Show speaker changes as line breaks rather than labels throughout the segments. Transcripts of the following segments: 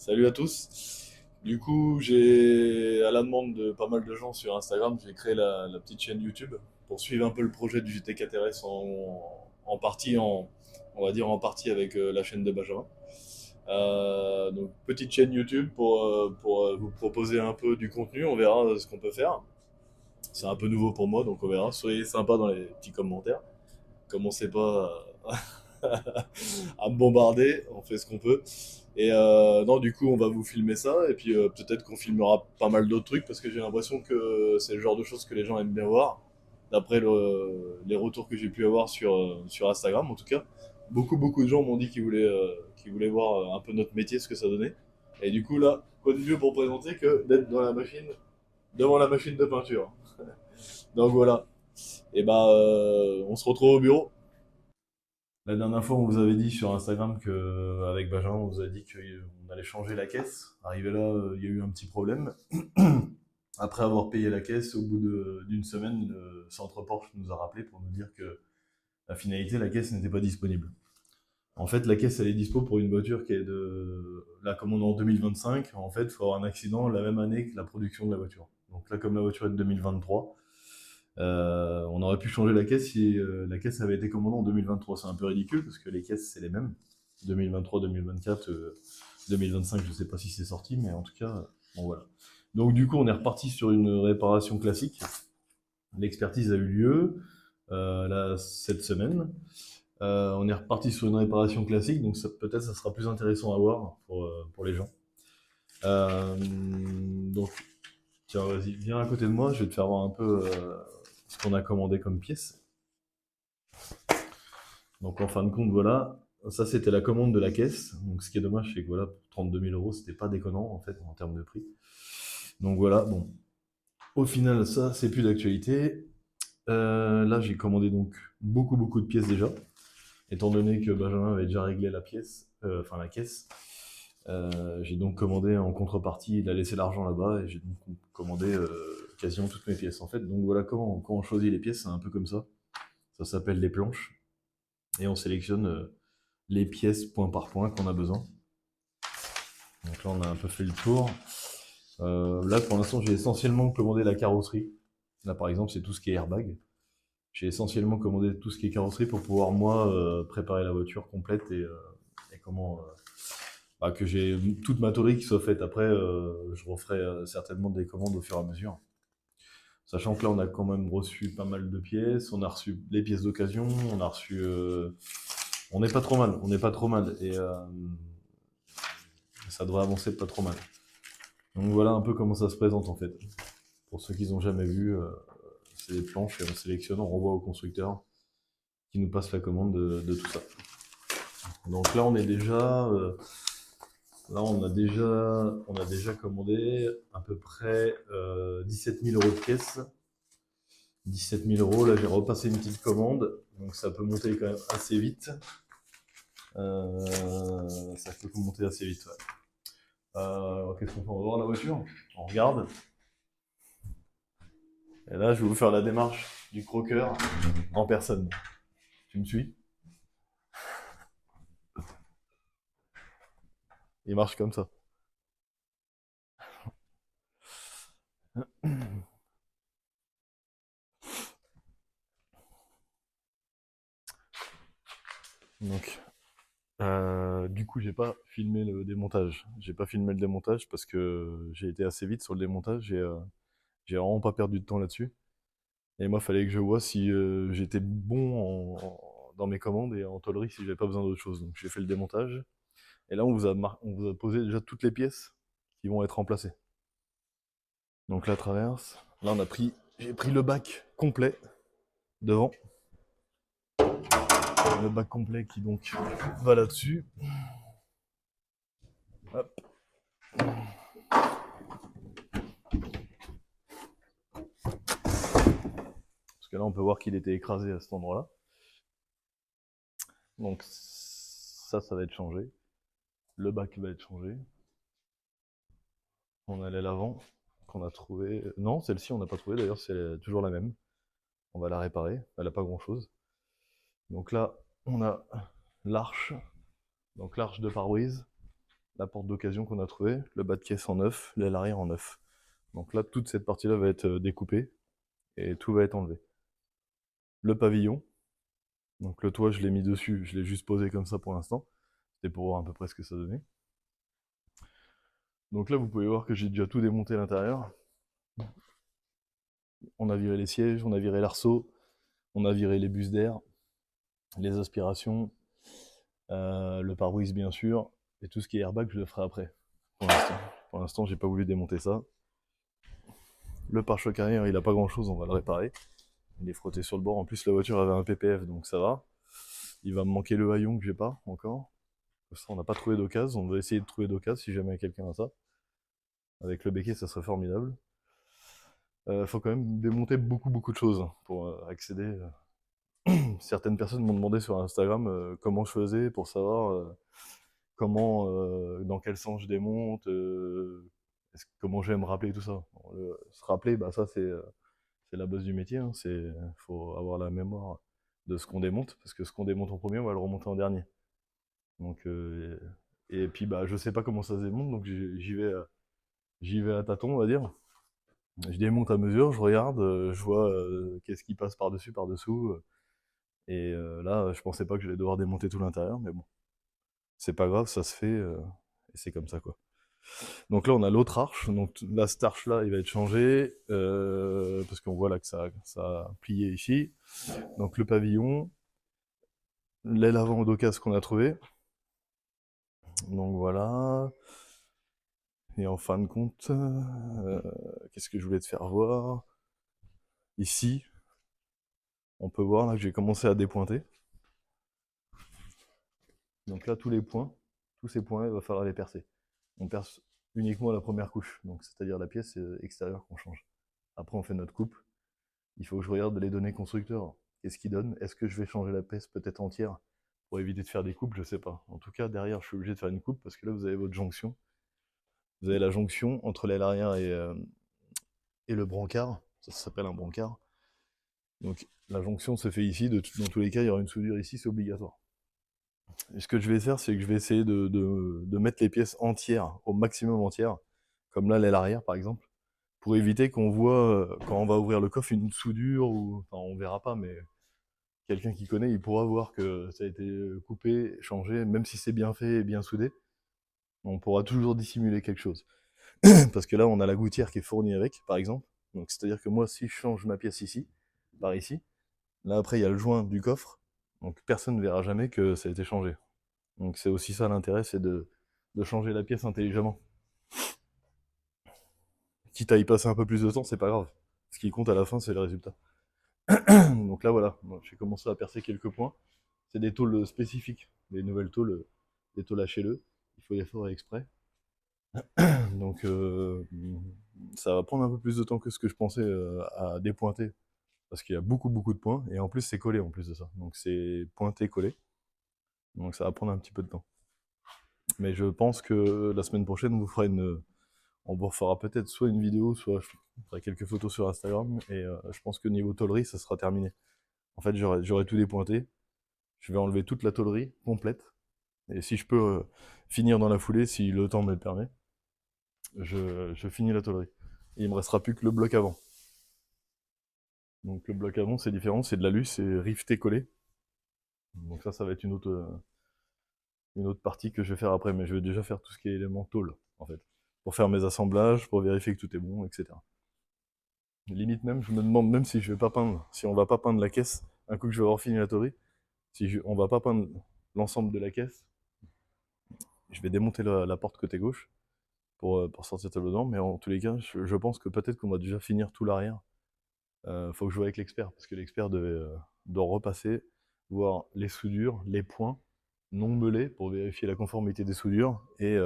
Salut à tous. Du coup, à la demande de pas mal de gens sur Instagram, j'ai créé la petite chaîne YouTube pour suivre un peu le projet du GT4 RS en partie, on va dire en partie avec la chaîne de Benjamin. Donc, petite chaîne YouTube pour vous proposer un peu du contenu. On verra ce qu'on peut faire. C'est un peu nouveau pour moi, donc on verra. Soyez sympas dans les petits commentaires. Commencez pas à me bombarder, on fait ce qu'on peut. Et non, du coup, on va vous filmer ça, et puis peut-être qu'on filmera pas mal d'autres trucs, parce que j'ai l'impression que c'est le genre de choses que les gens aiment bien voir, d'après les retours que j'ai pu avoir sur Instagram, en tout cas. Beaucoup de gens m'ont dit qu'ils voulaient voir un peu notre métier, ce que ça donnait. Et du coup, là, quoi de mieux pour présenter que d'être devant la machine de peinture. Donc voilà. Et bah, on se retrouve au bureau. La dernière fois, on vous avait dit sur Instagram que, avec Benjamin, on vous a dit qu'on allait changer la caisse. Arrivé là, il y a eu un petit problème. Après avoir payé la caisse, au bout d'une semaine, le centre Porsche nous a rappelé pour nous dire que la finalité, la caisse n'était pas disponible. En fait, la caisse, elle est dispo pour une voiture qui est de la commande en 2025. En fait, il faut avoir un accident la même année que la production de la voiture. Donc là, comme la voiture est de 2023, on aurait pu changer la caisse si la caisse avait été commandée en 2023. C'est un peu ridicule parce que les caisses, c'est les mêmes. 2023, 2024, 2025, je sais pas si c'est sorti, mais en tout cas, bon voilà. Donc du coup, on est reparti sur une réparation classique. L'expertise a eu lieu là, cette semaine. On est reparti sur une réparation classique, donc peut-être ça sera plus intéressant à voir pour les gens. Donc, tiens, vas-y, viens à côté de moi, je vais te faire voir un peu ce qu'on a commandé comme pièce. Donc en fin de compte, voilà, ça c'était la commande de la caisse. Donc ce qui est dommage, c'est que voilà, pour 32 000 euros, c'était pas déconnant en fait en termes de prix. Donc voilà, bon, au final, ça c'est plus d'actualité. Là, j'ai commandé donc beaucoup de pièces déjà, étant donné que Benjamin avait déjà réglé la pièce, enfin la caisse. J'ai donc commandé en contrepartie, il a laissé l'argent là-bas et j'ai donc commandé quasiment toutes mes pièces en fait. Donc voilà comment on choisit les pièces, c'est un peu comme ça. Ça s'appelle les planches et on sélectionne les pièces point par point qu'on a besoin. Donc là, on a un peu fait le tour. Là, pour l'instant, j'ai essentiellement commandé la carrosserie. Là, par exemple, c'est tout ce qui est airbag. J'ai essentiellement commandé tout ce qui est carrosserie pour pouvoir, moi, préparer la voiture complète et comment... bah, que j'ai toute ma tôlerie qui soit faite. Après, je referai certainement des commandes au fur et à mesure. Sachant que là, on a quand même reçu pas mal de pièces. On a reçu les pièces d'occasion. On a reçu... on n'est pas trop mal. On n'est pas trop mal. Et ça devrait avancer pas trop mal. Donc voilà un peu comment ça se présente en fait. Pour ceux qui n'ont jamais vu, c'est des planches et on sélectionne, on renvoie au constructeur qui nous passe la commande de tout ça. Donc là on est déjà, là on a déjà commandé à peu près 17 000 euros de pièces. 17 000 euros, là j'ai repassé une petite commande, donc ça peut monter quand même assez vite. Ça peut monter assez vite, ouais. Qu'est-ce qu'on fait? On va voir la voiture, on regarde. Et là, je vais vous faire la démarche du croqueur en personne. Tu me suis? Il marche comme ça. Donc, du coup, j'ai pas filmé le démontage. J'ai pas filmé le démontage parce que j'ai été assez vite sur le démontage. J'ai vraiment pas perdu de temps là-dessus. Et moi, il fallait que je vois si j'étais bon dans mes commandes et en tôlerie si j'avais pas besoin d'autre chose. Donc, j'ai fait le démontage. Et là, on vous a posé déjà toutes les pièces qui vont être remplacées. Donc, la traverse. Là, j'ai pris le bac complet devant. Le bac complet qui donc va là-dessus. Hop. Parce que là, on peut voir qu'il était écrasé à cet endroit-là. Donc ça va être changé. Le bac va être changé. On a l'aile avant qu'on a trouvé. Non, celle-ci, on n'a pas trouvé. D'ailleurs, c'est toujours la même. On va la réparer. Elle n'a pas grand-chose. Donc là, on a l'arche. Donc l'arche de pare-brise. la porte d'occasion qu'on a trouvée, le bas de caisse en neuf, l'aile arrière en neuf. Donc là, toute cette partie-là va être découpée et tout va être enlevé. Le pavillon, donc le toit, je l'ai mis dessus, je l'ai juste posé comme ça pour l'instant. C'était pour voir à peu près ce que ça donnait. Donc là, vous pouvez voir que j'ai déjà tout démonté à l'intérieur. On a viré les sièges, on a viré l'arceau, on a viré les bus d'air, les aspirations, le pare-brise bien sûr, et tout ce qui est airbag, je le ferai après. Pour l'instant, j'ai pas voulu démonter ça. Le pare-choc arrière, il a pas grand chose, on va le réparer. Il est frotté sur le bord. En plus, la voiture avait un PPF, donc ça va. Il va me manquer le haillon que j'ai pas encore. Ça, on n'a pas trouvé d'occasion. On va essayer de trouver d'occasion si jamais quelqu'un a ça. Avec le béquet, ça serait formidable. Faut quand même démonter beaucoup de choses pour accéder. Certaines personnes m'ont demandé sur Instagram comment je faisais pour savoir comment, dans quel sens je démonte, comment je vais me rappeler tout ça. Se rappeler, bah ça c'est la base du métier. Hein. Faut avoir la mémoire de ce qu'on démonte, parce que ce qu'on démonte en premier, on va le remonter en dernier. Donc, et puis bah je sais pas comment ça se démonte, donc j'y vais à tâtons, on va dire. Je démonte à mesure, je regarde, je vois qu'est-ce qui passe par-dessus, par-dessous. Et là, je pensais pas que j'allais devoir démonter tout l'intérieur, mais bon, c'est pas grave, ça se fait, et c'est comme ça quoi. Donc là, on a l'autre arche. Donc là, cette arche-là, il va être changé parce qu'on voit là que ça a plié ici. Donc le pavillon, l'aile avant d'occasion qu'on a trouvé. Donc voilà. Et en fin de compte, qu'est-ce que je voulais te faire voir? Ici, on peut voir là que j'ai commencé à dépointer. Donc là, tous ces points, il va falloir les percer. On perce uniquement la première couche, donc c'est-à-dire la pièce extérieure qu'on change. Après, on fait notre coupe. Il faut que je regarde les données constructeurs. Qu'est-ce qu'ils donnent? Est-ce que je vais changer la pièce peut-être entière pour éviter de faire des coupes? Je sais pas. En tout cas, derrière, je suis obligé de faire une coupe parce que là, vous avez votre jonction. Vous avez la jonction entre l'aile arrière et le brancard. Ça s'appelle un brancard. Donc, la jonction se fait ici. Dans tous les cas, il y aura une soudure ici, c'est obligatoire. Et ce que je vais faire, c'est que je vais essayer de mettre les pièces entières, au maximum entières, comme là, l'aile arrière, par exemple, pour éviter qu'on voit, quand on va ouvrir le coffre, une soudure, ou, enfin, on verra pas, mais quelqu'un qui connaît, il pourra voir que ça a été coupé, changé, même si c'est bien fait et bien soudé, on pourra toujours dissimuler quelque chose. Parce que là, on a la gouttière qui est fournie avec, par exemple. Donc, c'est-à-dire que moi, si je change ma pièce ici, par ici, là, après, il y a le joint du coffre, donc personne ne verra jamais que ça a été changé. Donc, c'est aussi ça l'intérêt, c'est de changer la pièce intelligemment. Quitte à y passer un peu plus de temps, c'est pas grave. Ce qui compte à la fin, c'est le résultat. Donc là, voilà, j'ai commencé à percer quelques points. C'est des tôles spécifiques, des nouvelles tôles, des tôles HLE. Il faut les faire exprès. Donc ça va prendre un peu plus de temps que ce que je pensais à dépointer. Parce qu'il y a beaucoup de points. Et en plus, c'est collé en plus de ça. Donc c'est pointé, collé. Donc ça va prendre un petit peu de temps. Mais je pense que la semaine prochaine, on vous fera peut-être soit une vidéo, soit je ferai quelques photos sur Instagram. Et je pense que niveau tôlerie, ça sera terminé. En fait, j'aurai tout dépointé. Je vais enlever toute la tôlerie complète. Et si je peux finir dans la foulée, si le temps me le permet, je finis la tôlerie. Et il me restera plus que le bloc avant. Donc le bloc avant, c'est différent, c'est de l'alu, c'est rifté collé. Donc ça va être une autre partie que je vais faire après, mais je vais déjà faire tout ce qui est élément tôle, en fait. Pour faire mes assemblages, pour vérifier que tout est bon, etc. Limite même, je me demande même si je vais pas peindre, si on va pas peindre la caisse, un coup que je vais avoir fini la tôlerie, on va pas peindre l'ensemble de la caisse, je vais démonter la porte côté gauche pour sortir le tableau dedans, mais en tous les cas, je pense que peut-être qu'on va déjà finir tout l'arrière. Faut que je joue avec l'expert, parce que l'expert doit repasser, voir les soudures, les points non meulés pour vérifier la conformité des soudures, et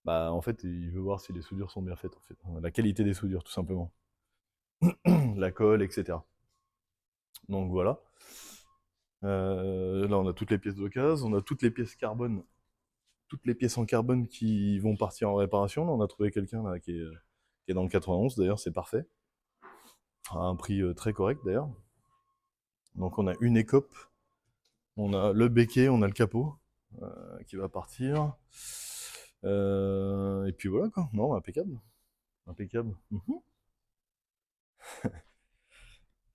bah, en fait, il veut voir si les soudures sont bien faites, en fait. La qualité des soudures, tout simplement. La colle, etc. Donc voilà. Là, on a toutes les pièces d'occasion, on a toutes les pièces carbone, toutes les pièces en carbone qui vont partir en réparation. Là, on a trouvé quelqu'un là qui est dans le 91, d'ailleurs, c'est parfait. À un prix très correct, d'ailleurs. Donc on a une écope, on a le béquet, on a le capot. qui va partir. Et puis voilà quoi. Non, impeccable. Impeccable. Mhm.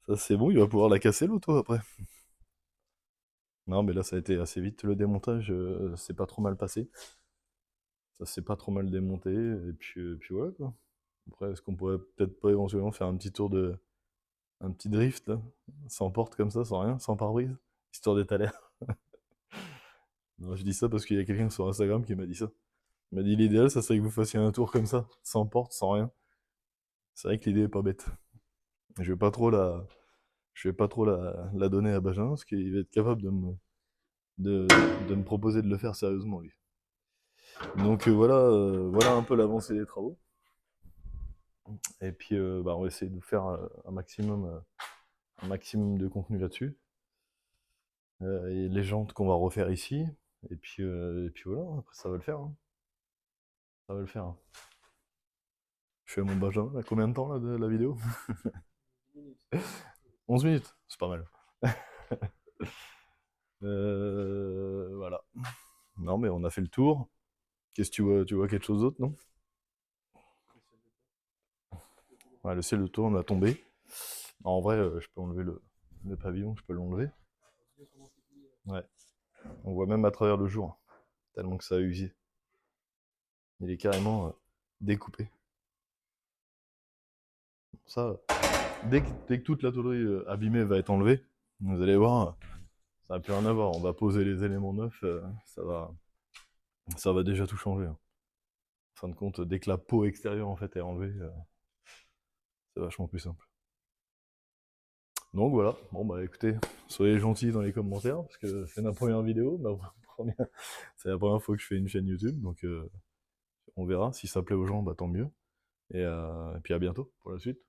Ça c'est bon, il va pouvoir la casser l'auto après. Non, mais là ça a été assez vite. Le démontage, c'est pas trop mal passé. Ça s'est pas trop mal démonté. Et puis voilà quoi. Après, est-ce qu'on pourrait peut-être pas éventuellement faire un petit tour de. Un petit drift là, sans porte comme ça, sans rien, sans pare-brise, histoire d'être à l'air. Non, je dis ça parce qu'il y a quelqu'un sur Instagram qui m'a dit ça. Il m'a dit l'idéal, ça serait que vous fassiez un tour comme ça, sans porte, sans rien. C'est vrai que l'idée est pas bête. Je vais pas trop la, je vais pas trop la donner à Benjamin parce qu'il va être capable de, de me proposer de le faire sérieusement lui. Donc voilà un peu l'avancée des travaux. Et puis bah, on va essayer de faire un maximum de contenu là-dessus. Et les jantes qu'on va refaire ici. Et puis voilà, après ça va le faire, hein. Ça va le faire, hein. Je fais mon Benjamin, à combien de temps là, de la vidéo? 11 minutes, c'est pas mal. Voilà. Non, mais on a fait le tour. Qu'est-ce que tu vois? Tu vois quelque chose d'autre, non? Ouais, le ciel de tour, on a tombé. En vrai, je peux enlever le pavillon, je peux l'enlever. Ouais. On voit même à travers le jour, tellement que ça a usé. Il est carrément découpé. Ça, dès que toute la tôlerie abîmée va être enlevée, vous allez voir, ça n'a plus rien à voir. On va poser les éléments neufs, ça va déjà tout changer, hein. En fin de compte, dès que la peau extérieure en fait est enlevée, c'est vachement plus simple. Donc voilà, bon bah écoutez, soyez gentils dans les commentaires, parce que c'est ma première vidéo, c'est la première fois que je fais une chaîne YouTube, donc on verra, si ça plaît aux gens, bah tant mieux. Et puis à bientôt pour la suite.